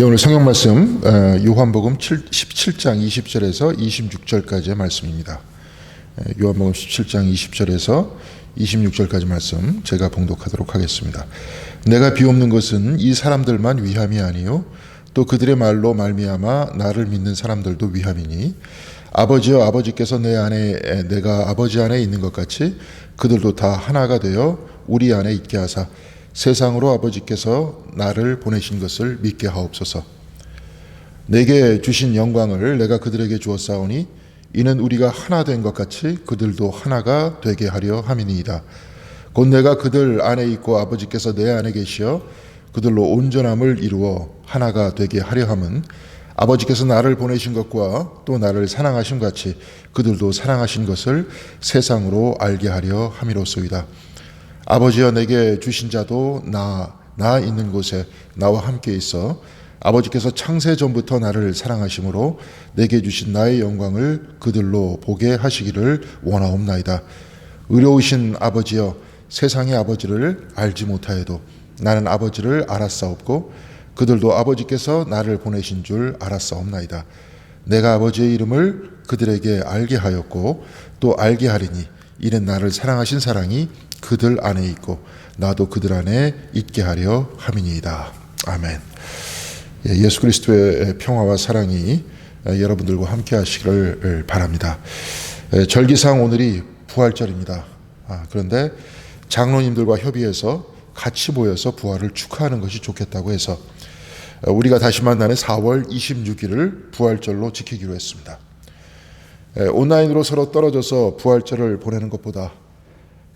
오늘 성경 말씀 요한복음 17장 20절에서 26절까지의 말씀입니다. 요한복음 17장 20절에서 26절까지 말씀 제가 봉독하도록 하겠습니다. 내가 비옵는 것은 이 사람들만 위함이 아니요 또 그들의 말로 말미암아 나를 믿는 사람들도 위함이니 아버지여 아버지께서 내 안에 내가 아버지 안에 있는 것 같이 그들도 다 하나가 되어 우리 안에 있게 하사 세상으로 아버지께서 나를 보내신 것을 믿게 하옵소서. 내게 주신 영광을 내가 그들에게 주었사오니 이는 우리가 하나 된 것 같이 그들도 하나가 되게 하려 함이니이다. 곧 내가 그들 안에 있고 아버지께서 내 안에 계시어 그들로 온전함을 이루어 하나가 되게 하려 함은 아버지께서 나를 보내신 것과 또 나를 사랑하신 같이 그들도 사랑하신 것을 세상으로 알게 하려 함이로소이다. 아버지여 내게 주신 자도 나 있는 곳에 나와 함께 있어 아버지께서 창세 전부터 나를 사랑하심으로 내게 주신 나의 영광을 그들로 보게 하시기를 원하옵나이다. 의로우신 아버지여 세상의 아버지를 알지 못하여도 나는 아버지를 알았사옵고 그들도 아버지께서 나를 보내신 줄 알았사옵나이다. 내가 아버지의 이름을 그들에게 알게 하였고 또 알게 하리니 이는 나를 사랑하신 사랑이 그들 안에 있고 나도 그들 안에 있게 하려 함이니이다. 아멘. 예수 그리스도의 평화와 사랑이 여러분들과 함께 하시기를 바랍니다. 절기상 오늘이 부활절입니다. 그런데 장로님들과 협의해서 같이 모여서 부활을 축하하는 것이 좋겠다고 해서 우리가 다시 만나는 4월 26일을 부활절로 지키기로 했습니다. 온라인으로 서로 떨어져서 부활절을 보내는 것보다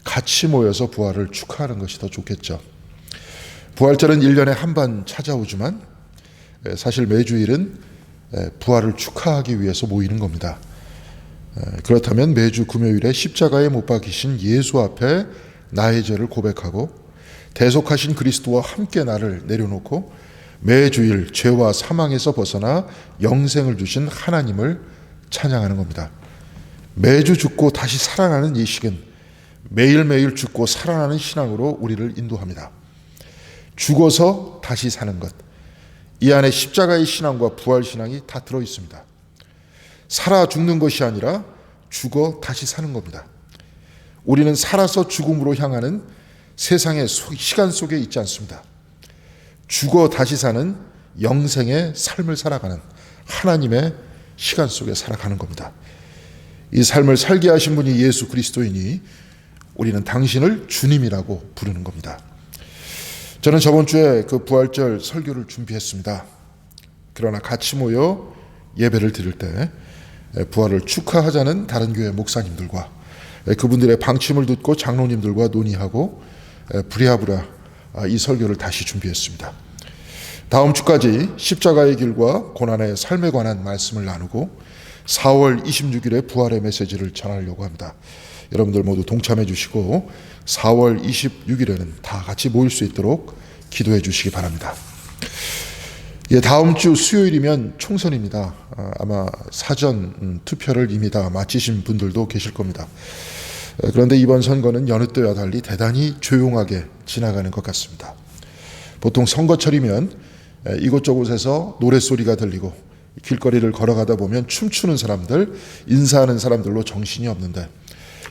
같이 모여서 부활을 축하하는 것이 더 좋겠죠. 부활절은 1년에 한 번 찾아오지만 사실 매주일은 부활을 축하하기 위해서 모이는 겁니다. 그렇다면 매주 금요일에 십자가에 못 박히신 예수 앞에 나의 죄를 고백하고 대속하신 그리스도와 함께 나를 내려놓고 매주일 죄와 사망에서 벗어나 영생을 주신 하나님을 찬양하는 겁니다. 매주 죽고 다시 살아나는 예식은 매일매일 죽고 살아나는 신앙으로 우리를 인도합니다. 죽어서 다시 사는 것, 이 안에 십자가의 신앙과 부활 신앙이 다 들어있습니다. 살아 죽는 것이 아니라 죽어 다시 사는 겁니다. 우리는 살아서 죽음으로 향하는 세상의 시간 속에 있지 않습니다. 죽어 다시 사는 영생의 삶을 살아가는 하나님의 시간 속에 살아가는 겁니다. 이 삶을 살게 하신 분이 예수 그리스도이니 우리는 당신을 주님이라고 부르는 겁니다. 저는 저번 주에 그 부활절 설교를 준비했습니다. 그러나 같이 모여 예배를 드릴 때 부활을 축하하자는 다른 교회 목사님들과 그분들의 방침을 듣고 장로님들과 논의하고 부랴부랴 이 설교를 다시 준비했습니다. 다음 주까지 십자가의 길과 고난의 삶에 관한 말씀을 나누고 4월 26일에 부활의 메시지를 전하려고 합니다. 여러분들 모두 동참해 주시고 4월 26일에는 다 같이 모일 수 있도록 기도해 주시기 바랍니다. 다음 주 수요일이면 총선입니다. 아마 사전 투표를 이미 다 마치신 분들도 계실 겁니다. 그런데 이번 선거는 여느 때와 달리 대단히 조용하게 지나가는 것 같습니다. 보통 선거철이면 이곳저곳에서 노랫소리가 들리고 길거리를 걸어가다 보면 춤추는 사람들, 인사하는 사람들로 정신이 없는데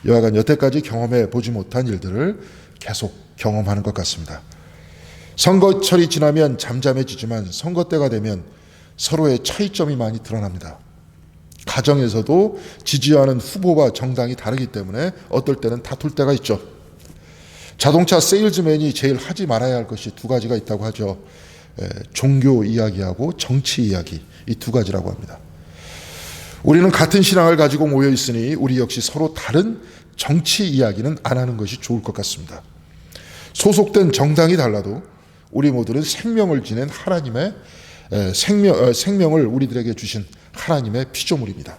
여하간 여태까지 경험해 보지 못한 일들을 계속 경험하는 것 같습니다. 선거철이 지나면 잠잠해지지만 선거 때가 되면 서로의 차이점이 많이 드러납니다. 가정에서도 지지하는 후보와 정당이 다르기 때문에 어떨 때는 다툴 때가 있죠. 자동차 세일즈맨이 제일 하지 말아야 할 것이 두 가지가 있다고 하죠. 종교 이야기하고 정치 이야기, 이 두 가지라고 합니다. 우리는 같은 신앙을 가지고 모여 있으니 우리 역시 서로 다른 정치 이야기는 안 하는 것이 좋을 것 같습니다. 소속된 정당이 달라도 우리 모두는 생명을 지닌 하나님의 생명을 우리들에게 주신 하나님의 피조물입니다.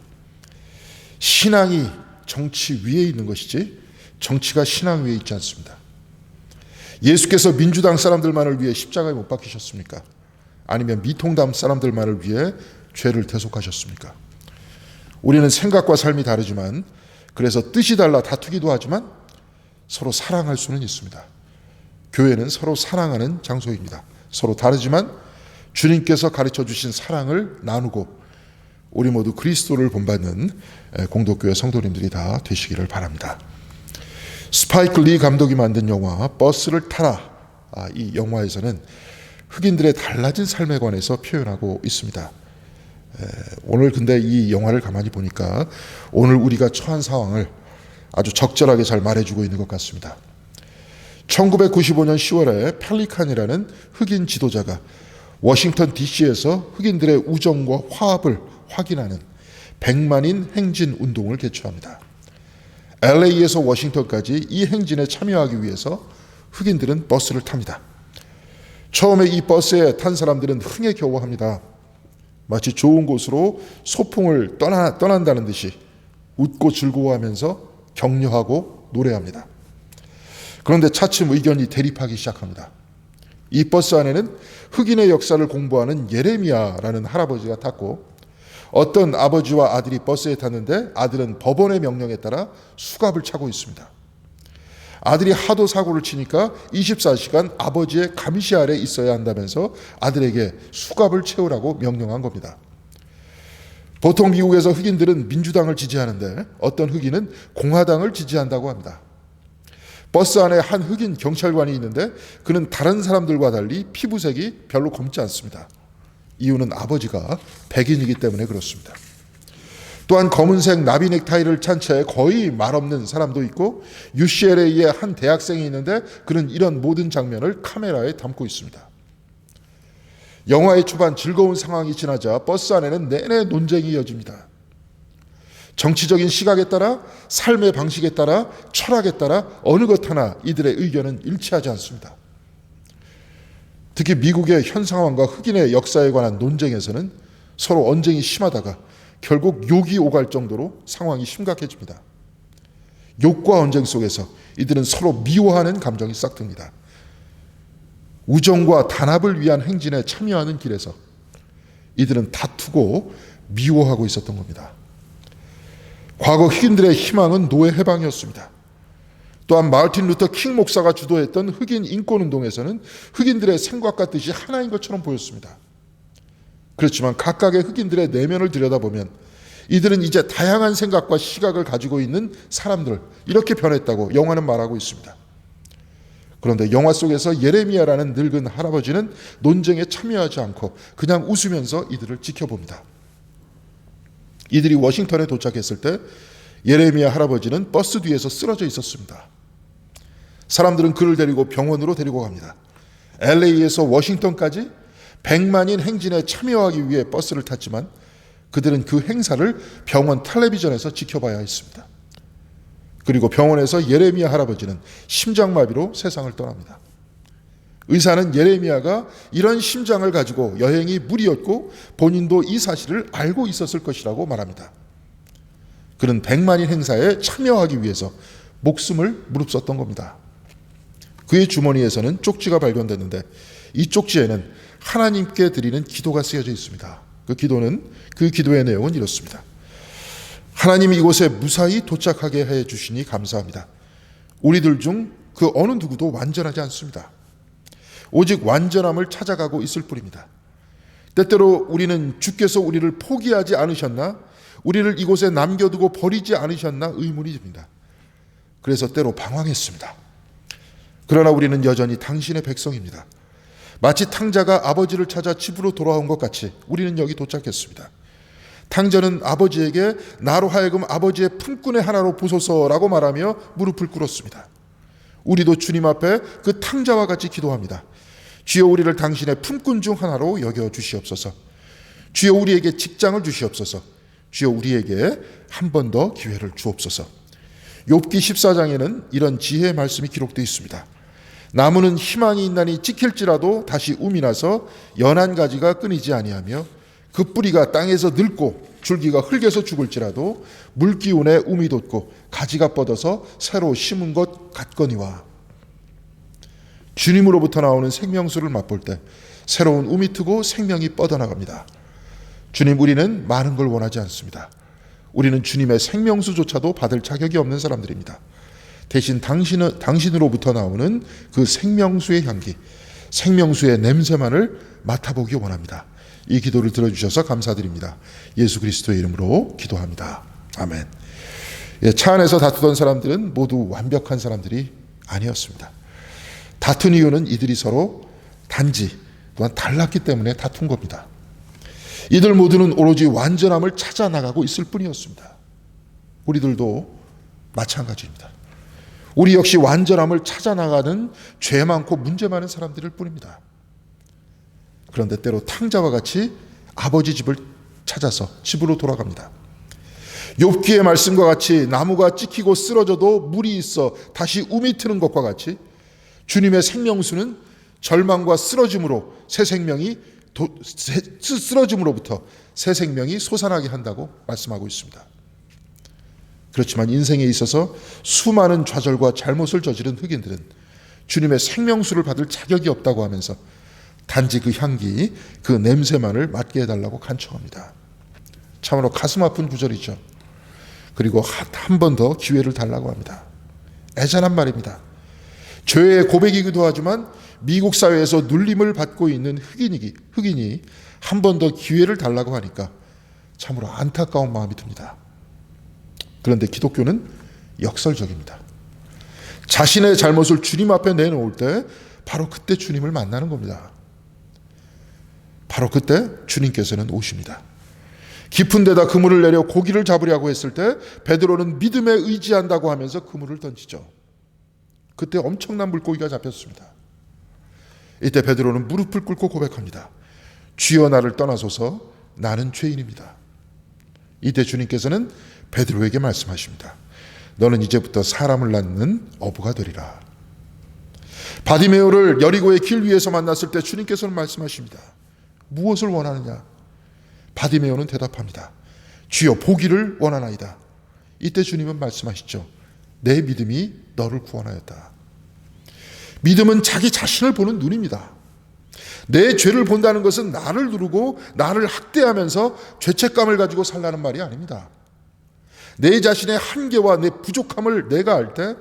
신앙이 정치 위에 있는 것이지 정치가 신앙 위에 있지 않습니다. 예수께서 민주당 사람들만을 위해 십자가에 못 박히셨습니까? 아니면 미통당 사람들만을 위해 죄를 대속하셨습니까? 우리는 생각과 삶이 다르지만 그래서 뜻이 달라 다투기도 하지만 서로 사랑할 수는 있습니다. 교회는 서로 사랑하는 장소입니다. 서로 다르지만 주님께서 가르쳐 주신 사랑을 나누고 우리 모두 그리스도를 본받는 공동교회 성도님들이 다 되시기를 바랍니다. 스파이크 리 감독이 만든 영화 버스를 타라, 이 영화에서는 흑인들의 달라진 삶에 관해서 표현하고 있습니다. 오늘 근데 이 영화를 가만히 보니까 오늘 우리가 처한 상황을 아주 적절하게 잘 말해주고 있는 것 같습니다. 1995년 10월에 펠리칸이라는 흑인 지도자가 워싱턴 DC에서 흑인들의 우정과 화합을 확인하는 100만인 행진 운동을 개최합니다. LA에서 워싱턴까지 이 행진에 참여하기 위해서 흑인들은 버스를 탑니다. 처음에 이 버스에 탄 사람들은 흥에 겨워합니다. 마치 좋은 곳으로 소풍을 떠난다는 듯이 웃고 즐거워하면서 격려하고 노래합니다. 그런데 차츰 의견이 대립하기 시작합니다. 이 버스 안에는 흑인의 역사를 공부하는 예레미야라는 할아버지가 탔고, 어떤 아버지와 아들이 버스에 탔는데 아들은 법원의 명령에 따라 수갑을 차고 있습니다. 아들이 하도 사고를 치니까 24시간 아버지의 감시 아래 있어야 한다면서 아들에게 수갑을 채우라고 명령한 겁니다. 보통 미국에서 흑인들은 민주당을 지지하는데 어떤 흑인은 공화당을 지지한다고 합니다. 버스 안에 한 흑인 경찰관이 있는데 그는 다른 사람들과 달리 피부색이 별로 검지 않습니다. 이유는 아버지가 백인이기 때문에 그렇습니다. 또한 검은색 나비 넥타이를 찬 채 거의 말없는 사람도 있고, UCLA의 한 대학생이 있는데 그는 이런 모든 장면을 카메라에 담고 있습니다. 영화의 초반 즐거운 상황이 지나자 버스 안에는 내내 논쟁이 이어집니다. 정치적인 시각에 따라, 삶의 방식에 따라, 철학에 따라 어느 것 하나 이들의 의견은 일치하지 않습니다. 특히 미국의 현 상황과 흑인의 역사에 관한 논쟁에서는 서로 언쟁이 심하다가 결국 욕이 오갈 정도로 상황이 심각해집니다. 욕과 언쟁 속에서 이들은 서로 미워하는 감정이 싹 듭니다. 우정과 단합을 위한 행진에 참여하는 길에서 이들은 다투고 미워하고 있었던 겁니다. 과거 흑인들의 희망은 노예 해방이었습니다. 또한 마르틴 루터 킹 목사가 주도했던 흑인 인권운동에서는 흑인들의 생각과 뜻이 하나인 것처럼 보였습니다. 그렇지만 각각의 흑인들의 내면을 들여다보면 이들은 이제 다양한 생각과 시각을 가지고 있는 사람들, 이렇게 변했다고 영화는 말하고 있습니다. 그런데 영화 속에서 예레미야라는 늙은 할아버지는 논쟁에 참여하지 않고 그냥 웃으면서 이들을 지켜봅니다. 이들이 워싱턴에 도착했을 때 예레미야 할아버지는 버스 뒤에서 쓰러져 있었습니다. 사람들은 그를 데리고 병원으로 데리고 갑니다. LA에서 워싱턴까지 100만인 행진에 참여하기 위해 버스를 탔지만 그들은 그 행사를 병원 텔레비전에서 지켜봐야 했습니다. 그리고 병원에서 예레미야 할아버지는 심장마비로 세상을 떠납니다. 의사는 예레미야가 이런 심장을 가지고 여행이 무리였고 본인도 이 사실을 알고 있었을 것이라고 말합니다. 그는 100만인 행사에 참여하기 위해서 목숨을 무릅썼던 겁니다. 그의 주머니에서는 쪽지가 발견됐는데 이 쪽지에는 하나님께 드리는 기도가 쓰여져 있습니다. 그 기도의 내용은 이렇습니다. 하나님, 이곳에 무사히 도착하게 해 주시니 감사합니다. 우리들 중 그 어느 누구도 완전하지 않습니다. 오직 완전함을 찾아가고 있을 뿐입니다. 때때로 우리는 주께서 우리를 포기하지 않으셨나, 우리를 이곳에 남겨두고 버리지 않으셨나 의문이 듭니다. 그래서 때로 방황했습니다. 그러나 우리는 여전히 당신의 백성입니다. 마치 탕자가 아버지를 찾아 집으로 돌아온 것 같이 우리는 여기 도착했습니다. 탕자는 아버지에게 나로 하여금 아버지의 품꾼의 하나로 보소서라고 말하며 무릎을 꿇었습니다. 우리도 주님 앞에 그 탕자와 같이 기도합니다. 주여, 우리를 당신의 품꾼 중 하나로 여겨 주시옵소서. 주여, 우리에게 직장을 주시옵소서. 주여, 우리에게 한 번 더 기회를 주옵소서. 욥기 14장에는 이런 지혜의 말씀이 기록되어 있습니다. 나무는 희망이 있나니 찍힐지라도 다시 움이 나서 연한 가지가 끊이지 아니하며 그 뿌리가 땅에서 늙고 줄기가 흙에서 죽을지라도 물기운에 움이 돋고 가지가 뻗어서 새로 심은 것 같거니와. 주님으로부터 나오는 생명수를 맛볼 때 새로운 움이 트고 생명이 뻗어나갑니다. 주님, 우리는 많은 걸 원하지 않습니다. 우리는 주님의 생명수조차도 받을 자격이 없는 사람들입니다. 대신 당신으로부터 나오는 그 생명수의 향기, 생명수의 냄새만을 맡아보기 원합니다. 이 기도를 들어주셔서 감사드립니다. 예수 그리스도의 이름으로 기도합니다. 아멘. 차 안에서 다투던 사람들은 모두 완벽한 사람들이 아니었습니다. 다툰 이유는 이들이 서로 단지 또한 달랐기 때문에 다툰 겁니다. 이들 모두는 오로지 완전함을 찾아 나가고 있을 뿐이었습니다. 우리들도 마찬가지입니다. 우리 역시 완전함을 찾아 나가는 죄 많고 문제 많은 사람들일 뿐입니다. 그런데 때로 탕자와 같이 아버지 집을 찾아서 집으로 돌아갑니다. 욥기의 말씀과 같이 나무가 찍히고 쓰러져도 물이 있어 다시 움이 트는 것과 같이 주님의 생명수는 절망과 쓰러짐으로 쓰러짐으로부터 새 생명이 솟아나게 한다고 말씀하고 있습니다. 그렇지만 인생에 있어서 수많은 좌절과 잘못을 저지른 흑인들은 주님의 생명수를 받을 자격이 없다고 하면서 단지 그 향기, 그 냄새만을 맡게 해달라고 간청합니다. 참으로 가슴 아픈 구절이죠. 그리고 한 번 더 기회를 달라고 합니다. 애잔한 말입니다. 죄의 고백이기도 하지만 미국 사회에서 눌림을 받고 있는 흑인이 한 번 더 기회를 달라고 하니까 참으로 안타까운 마음이 듭니다. 그런데 기독교는 역설적입니다. 자신의 잘못을 주님 앞에 내놓을 때 바로 그때 주님을 만나는 겁니다. 바로 그때 주님께서는 오십니다. 깊은 데다 그물을 내려 고기를 잡으려고 했을 때 베드로는 믿음에 의지한다고 하면서 그물을 던지죠. 그때 엄청난 물고기가 잡혔습니다. 이때 베드로는 무릎을 꿇고 고백합니다. 주여 나를 떠나소서 나는 죄인입니다. 이때 주님께서는 베드로에게 말씀하십니다. 너는 이제부터 사람을 낳는 어부가 되리라. 바디메오를 여리고의 길 위에서 만났을 때 주님께서는 말씀하십니다. 무엇을 원하느냐? 바디메오는 대답합니다. 주여 보기를 원하나이다. 이때 주님은 말씀하시죠. 내 믿음이 너를 구원하였다. 믿음은 자기 자신을 보는 눈입니다. 내 죄를 본다는 것은 나를 누르고 나를 학대하면서 죄책감을 가지고 살라는 말이 아닙니다. 내 자신의 한계와 내 부족함을 내가 알 때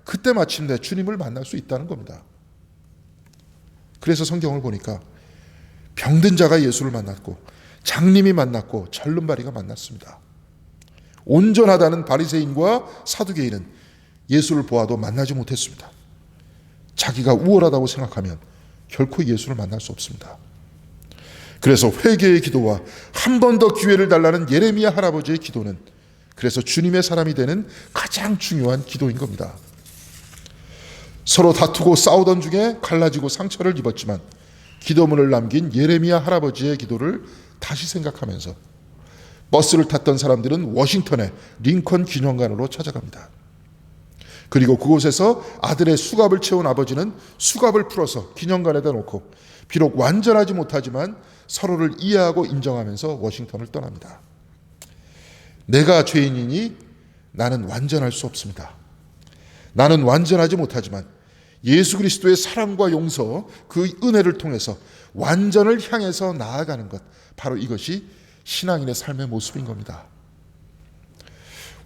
그때 마침내 주님을 만날 수 있다는 겁니다. 그래서 성경을 보니까 병든 자가 예수를 만났고 장님이 만났고 절름발이가 만났습니다. 온전하다는 바리새인과 사두개인은 예수를 보아도 만나지 못했습니다. 자기가 우월하다고 생각하면 결코 예수를 만날 수 없습니다. 그래서 회개의 기도와 한 번 더 기회를 달라는 예레미야 할아버지의 기도는 그래서 주님의 사람이 되는 가장 중요한 기도인 겁니다. 서로 다투고 싸우던 중에 갈라지고 상처를 입었지만 기도문을 남긴 예레미야 할아버지의 기도를 다시 생각하면서 버스를 탔던 사람들은 워싱턴의 링컨 기념관으로 찾아갑니다. 그리고 그곳에서 아들의 수갑을 채운 아버지는 수갑을 풀어서 기념관에다 놓고 비록 완전하지 못하지만 서로를 이해하고 인정하면서 워싱턴을 떠납니다. 내가 죄인이니 나는 완전할 수 없습니다. 나는 완전하지 못하지만 예수 그리스도의 사랑과 용서, 그 은혜를 통해서 완전을 향해서 나아가는 것, 바로 이것이 신앙인의 삶의 모습인 겁니다.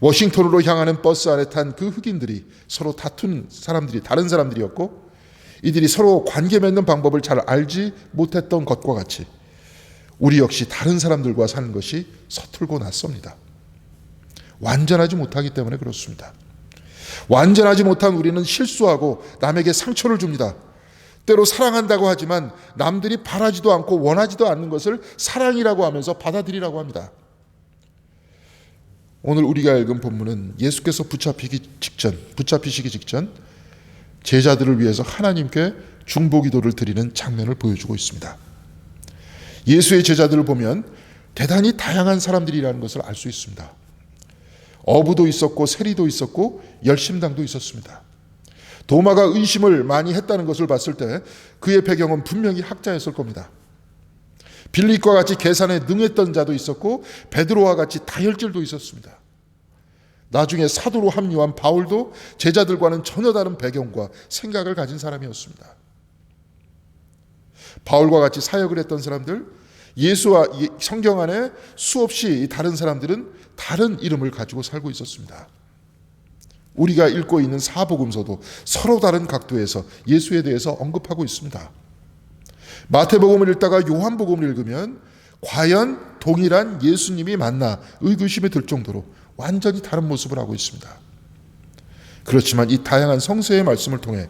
워싱턴으로 향하는 버스 안에 탄 그 흑인들이 서로 다툰 사람들이 다른 사람들이었고 이들이 서로 관계 맺는 방법을 잘 알지 못했던 것과 같이 우리 역시 다른 사람들과 사는 것이 서툴고 낯섭니다. 완전하지 못하기 때문에 그렇습니다. 완전하지 못한 우리는 실수하고 남에게 상처를 줍니다. 때로 사랑한다고 하지만 남들이 바라지도 않고 원하지도 않는 것을 사랑이라고 하면서 받아들이라고 합니다. 오늘 우리가 읽은 본문은 예수께서 붙잡히시기 직전 제자들을 위해서 하나님께 중보기도를 드리는 장면을 보여주고 있습니다. 예수의 제자들을 보면 대단히 다양한 사람들이라는 것을 알 수 있습니다. 어부도 있었고 세리도 있었고 열심당도 있었습니다. 도마가 의심을 많이 했다는 것을 봤을 때 그의 배경은 분명히 학자였을 겁니다. 빌립과 같이 계산에 능했던 자도 있었고 베드로와 같이 다혈질도 있었습니다. 나중에 사도로 합류한 바울도 제자들과는 전혀 다른 배경과 생각을 가진 사람이었습니다. 바울과 같이 사역을 했던 사람들, 예수와 성경 안에 수없이 다른 사람들은 다른 이름을 가지고 살고 있었습니다. 우리가 읽고 있는 사복음서도 서로 다른 각도에서 예수에 대해서 언급하고 있습니다. 마태복음을 읽다가 요한복음을 읽으면 과연 동일한 예수님이 맞나 의구심이 들 정도로 완전히 다른 모습을 하고 있습니다. 그렇지만 이 다양한 성서의 말씀을 통해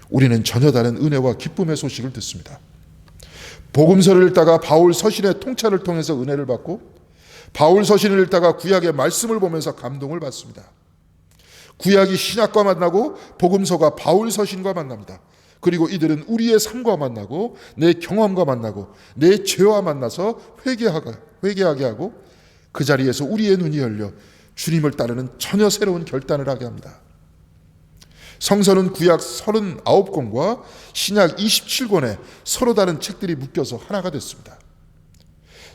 우리는 전혀 다른 은혜와 기쁨의 소식을 듣습니다. 복음서를 읽다가 바울 서신의 통찰을 통해서 은혜를 받고, 바울 서신을 읽다가 구약의 말씀을 보면서 감동을 받습니다. 구약이 신약과 만나고 복음서가 바울 서신과 만납니다. 그리고 이들은 우리의 삶과 만나고 내 경험과 만나고 내 죄와 만나서 회개하게 하고 그 자리에서 우리의 눈이 열려 주님을 따르는 전혀 새로운 결단을 하게 합니다. 성서는 구약 39권과 신약 27권에 서로 다른 책들이 묶여서 하나가 됐습니다.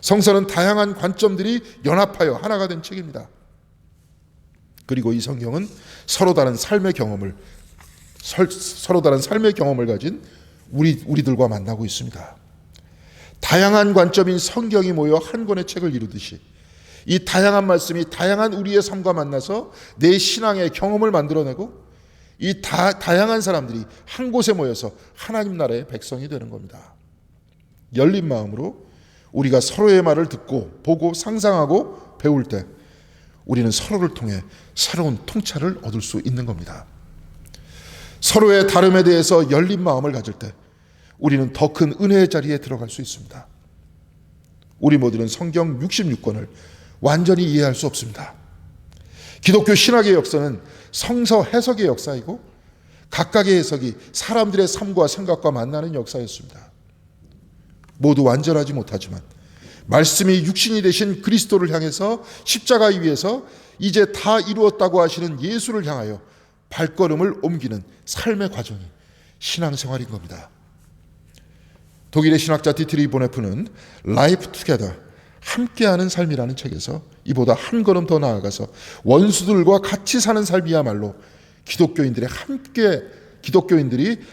성서는 다양한 관점들이 연합하여 하나가 된 책입니다. 그리고 이 성경은 서로 다른 삶의 경험을 가진 우리들과 만나고 있습니다. 다양한 관점인 성경이 모여 한 권의 책을 이루듯이 이 다양한 말씀이 다양한 우리의 삶과 만나서 내 신앙의 경험을 만들어내고 이 다양한 사람들이 한 곳에 모여서 하나님 나라의 백성이 되는 겁니다. 열린 마음으로 우리가 서로의 말을 듣고 보고 상상하고 배울 때 우리는 서로를 통해 새로운 통찰을 얻을 수 있는 겁니다. 서로의 다름에 대해서 열린 마음을 가질 때 우리는 더 큰 은혜의 자리에 들어갈 수 있습니다. 우리 모두는 성경 66권을 완전히 이해할 수 없습니다. 기독교 신학의 역사는 성서 해석의 역사이고 각각의 해석이 사람들의 삶과 생각과 만나는 역사였습니다. 모두 완전하지 못하지만 말씀이 육신이 되신 그리스도를 향해서 십자가 위에서 이제 다 이루었다고 하시는 예수를 향하여 발걸음을 옮기는 삶의 과정이 신앙생활인 겁니다. 독일의 신학자 디트리히 보네프는 Life Together, 함께하는 삶이라는 책에서 이보다 한 걸음 더 나아가서 원수들과 같이 사는 삶이야말로 기독교인들이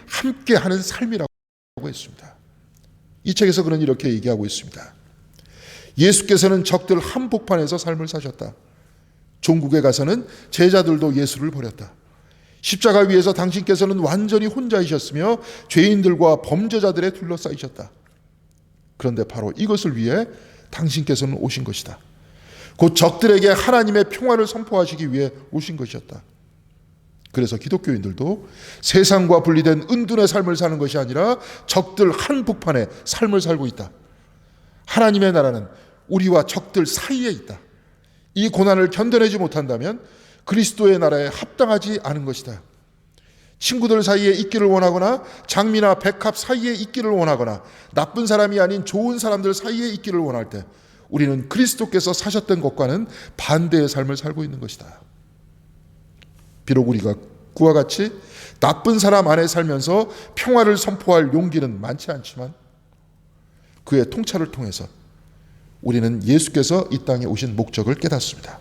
함께하는 삶이라고 했습니다. 이 책에서 그는 이렇게 얘기하고 있습니다. 예수께서는 적들 한복판에서 삶을 사셨다. 종국에 가서는 제자들도 예수를 버렸다. 십자가 위에서 당신께서는 완전히 혼자이셨으며 죄인들과 범죄자들에 둘러싸이셨다. 그런데 바로 이것을 위해 당신께서는 오신 것이다. 곧 적들에게 하나님의 평화를 선포하시기 위해 오신 것이었다. 그래서 기독교인들도 세상과 분리된 은둔의 삶을 사는 것이 아니라 적들 한복판에 삶을 살고 있다. 하나님의 나라는 우리와 적들 사이에 있다. 이 고난을 견뎌내지 못한다면 그리스도의 나라에 합당하지 않은 것이다. 친구들 사이에 있기를 원하거나 장미나 백합 사이에 있기를 원하거나 나쁜 사람이 아닌 좋은 사람들 사이에 있기를 원할 때 우리는 그리스도께서 사셨던 것과는 반대의 삶을 살고 있는 것이다. 비록 우리가 그와 같이 나쁜 사람 안에 살면서 평화를 선포할 용기는 많지 않지만 그의 통찰을 통해서 우리는 예수께서 이 땅에 오신 목적을 깨닫습니다.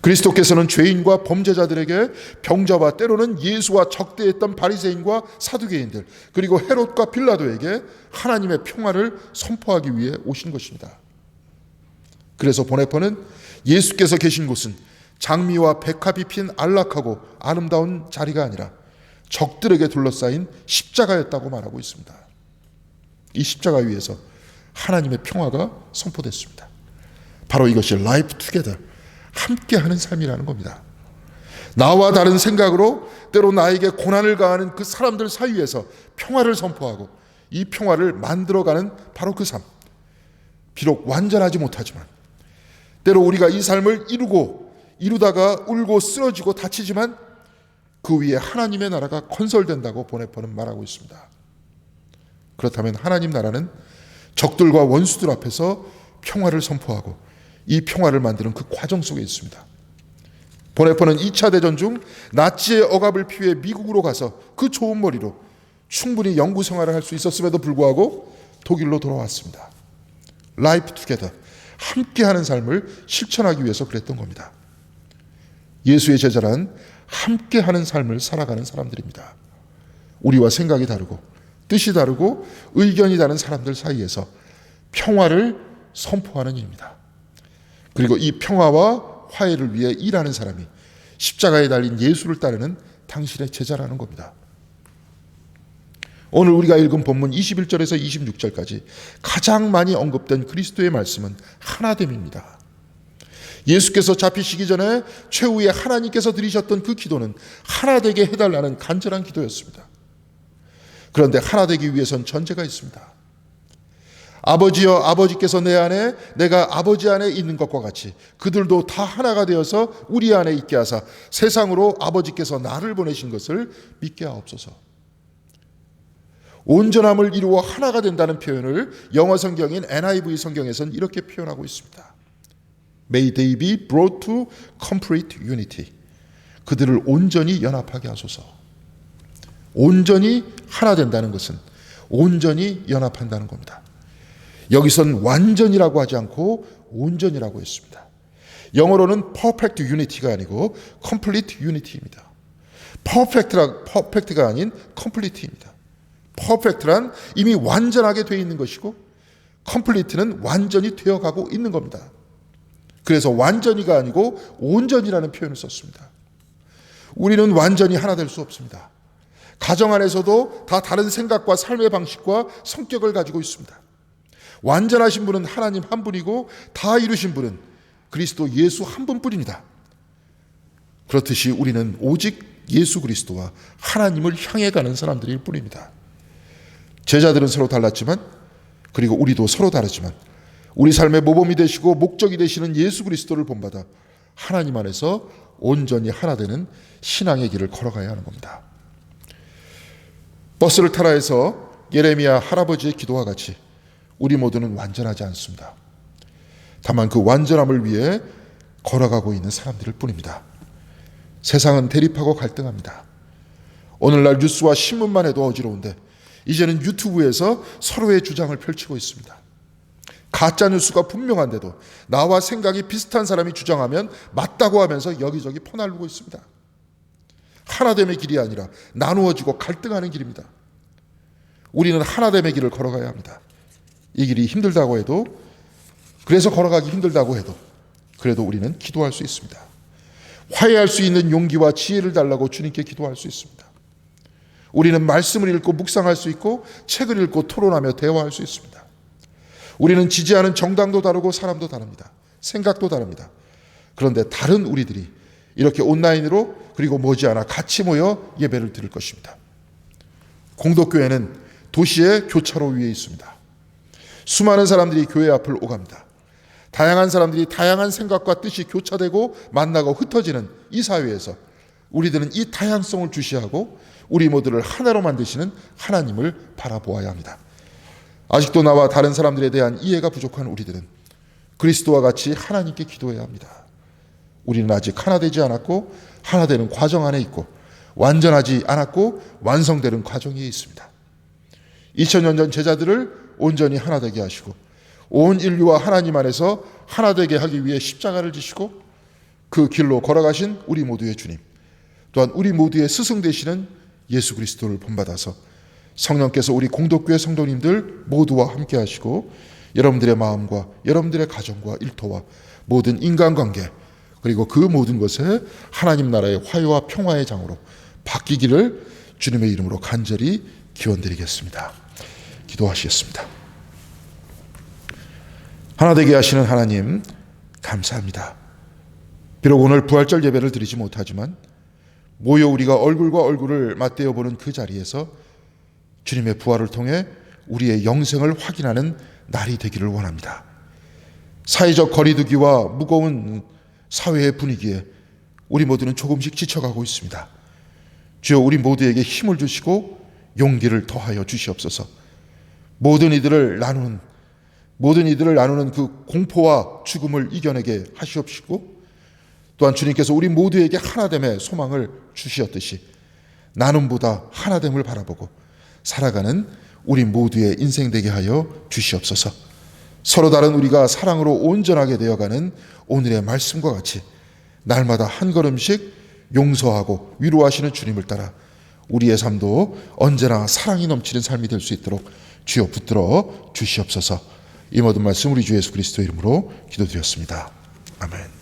그리스도께서는 죄인과 범죄자들에게 병자와 때로는 예수와 적대했던 바리새인과 사두개인들 그리고 헤롯과 빌라도에게 하나님의 평화를 선포하기 위해 오신 것입니다. 그래서 보네퍼는 예수께서 계신 곳은 장미와 백합이 핀 안락하고 아름다운 자리가 아니라 적들에게 둘러싸인 십자가였다고 말하고 있습니다. 이 십자가 위에서 하나님의 평화가 선포됐습니다. 바로 이것이 Life Together, 함께하는 삶이라는 겁니다. 나와 다른 생각으로 때로 나에게 고난을 가하는 그 사람들 사이에서 평화를 선포하고 이 평화를 만들어가는 바로 그 삶. 비록 완전하지 못하지만 때로 우리가 이 삶을 이루다가 울고 쓰러지고 다치지만 그 위에 하나님의 나라가 건설된다고 보네퍼는 말하고 있습니다. 그렇다면 하나님 나라는 적들과 원수들 앞에서 평화를 선포하고 이 평화를 만드는 그 과정 속에 있습니다. 보네퍼는 2차 대전 중 나치의 억압을 피해 미국으로 가서 그 좋은 머리로 충분히 연구 생활을 할 수 있었음에도 불구하고 독일로 돌아왔습니다. Life Together, 함께하는 삶을 실천하기 위해서 그랬던 겁니다. 예수의 제자란 함께하는 삶을 살아가는 사람들입니다. 우리와 생각이 다르고 뜻이 다르고 의견이 다른 사람들 사이에서 평화를 선포하는 일입니다. 그리고 이 평화와 화해를 위해 일하는 사람이 십자가에 달린 예수를 따르는 당신의 제자라는 겁니다. 오늘 우리가 읽은 본문 21절에서 26절까지 가장 많이 언급된 그리스도의 말씀은 하나됨입니다. 예수께서 잡히시기 전에 최후에 하나님께서 드리셨던 그 기도는 하나 되게 해달라는 간절한 기도였습니다. 그런데 하나 되기 위해선 전제가 있습니다. 아버지여, 아버지께서 내 안에, 내가 아버지 안에 있는 것과 같이 그들도 다 하나가 되어서 우리 안에 있게 하사 세상으로 아버지께서 나를 보내신 것을 믿게 하옵소서. 온전함을 이루어 하나가 된다는 표현을 영어 성경인 NIV 성경에서는 이렇게 표현하고 있습니다. May they be brought to complete unity. 그들을 온전히 연합하게 하소서. 온전히 하나 된다는 것은 온전히 연합한다는 겁니다. 여기선 완전이라고 하지 않고 온전이라고 했습니다. 영어로는 perfect unity가 아니고 complete unity입니다. perfect가 아닌 complete입니다. perfect란 이미 완전하게 되어 있는 것이고 complete는 완전히 되어가고 있는 겁니다. 그래서 완전히가 아니고 온전이라는 표현을 썼습니다. 우리는 완전히 하나 될 수 없습니다. 가정 안에서도 다 다른 생각과 삶의 방식과 성격을 가지고 있습니다. 완전하신 분은 하나님 한 분이고 다 이루신 분은 그리스도 예수 한 분뿐입니다. 그렇듯이 우리는 오직 예수 그리스도와 하나님을 향해 가는 사람들일 뿐입니다. 제자들은 서로 달랐지만, 그리고 우리도 서로 다르지만 우리 삶의 모범이 되시고 목적이 되시는 예수 그리스도를 본받아 하나님 안에서 온전히 하나 되는 신앙의 길을 걸어가야 하는 겁니다. 버스를 타라 해서 예레미야 할아버지의 기도와 같이 우리 모두는 완전하지 않습니다. 다만 그 완전함을 위해 걸어가고 있는 사람들일 뿐입니다. 세상은 대립하고 갈등합니다. 오늘날 뉴스와 신문만 해도 어지러운데 이제는 유튜브에서 서로의 주장을 펼치고 있습니다. 가짜 뉴스가 분명한데도 나와 생각이 비슷한 사람이 주장하면 맞다고 하면서 여기저기 퍼날르고 있습니다. 하나됨의 길이 아니라 나누어지고 갈등하는 길입니다. 우리는 하나됨의 길을 걸어가야 합니다. 이 길이 힘들다고 해도, 그래서 걸어가기 힘들다고 해도 그래도 우리는 기도할 수 있습니다. 화해할 수 있는 용기와 지혜를 달라고 주님께 기도할 수 있습니다. 우리는 말씀을 읽고 묵상할 수 있고 책을 읽고 토론하며 대화할 수 있습니다. 우리는 지지하는 정당도 다르고 사람도 다릅니다. 생각도 다릅니다. 그런데 다른 우리들이 이렇게 온라인으로 그리고 머지않아 같이 모여 예배를 드릴 것입니다. 공덕교회는 도시의 교차로 위에 있습니다. 수많은 사람들이 교회 앞을 오갑니다. 다양한 사람들이 다양한 생각과 뜻이 교차되고 만나고 흩어지는 이 사회에서 우리들은 이 다양성을 주시하고 우리 모두를 하나로 만드시는 하나님을 바라보아야 합니다. 아직도 나와 다른 사람들에 대한 이해가 부족한 우리들은 그리스도와 같이 하나님께 기도해야 합니다. 우리는 아직 하나 되지 않았고 하나 되는 과정 안에 있고 완전하지 않았고 완성되는 과정에 있습니다. 2000년 전 제자들을 온전히 하나 되게 하시고 온 인류와 하나님 안에서 하나 되게 하기 위해 십자가를 지시고 그 길로 걸어가신 우리 모두의 주님, 또한 우리 모두의 스승 되시는 예수 그리스도를 본받아서 성령께서 우리 공덕교회 성도님들 모두와 함께 하시고 여러분들의 마음과 여러분들의 가정과 일터와 모든 인간관계 그리고 그 모든 것에 하나님 나라의 화해와 평화의 장으로 바뀌기를 주님의 이름으로 간절히 기원드리겠습니다. 기도하시겠습니다. 하나 되게 하시는 하나님 감사합니다. 비록 오늘 부활절 예배를 드리지 못하지만 모여 우리가 얼굴과 얼굴을 맞대어 보는 그 자리에서 주님의 부활을 통해 우리의 영생을 확인하는 날이 되기를 원합니다. 사회적 거리두기와 무거운 사회의 분위기에 우리 모두는 조금씩 지쳐가고 있습니다. 주여 우리 모두에게 힘을 주시고 용기를 더하여 주시옵소서. 모든 이들을 나누는 그 공포와 죽음을 이겨내게 하시옵시고 또한 주님께서 우리 모두에게 하나됨의 소망을 주시었듯이 나눔보다 하나됨을 바라보고 살아가는 우리 모두의 인생 되게 하여 주시옵소서. 서로 다른 우리가 사랑으로 온전하게 되어가는 오늘의 말씀과 같이 날마다 한 걸음씩 용서하고 위로하시는 주님을 따라 우리의 삶도 언제나 사랑이 넘치는 삶이 될 수 있도록 주여 붙들어 주시옵소서. 이 모든 말씀 우리 주 예수 그리스도 이름으로 기도드렸습니다. 아멘.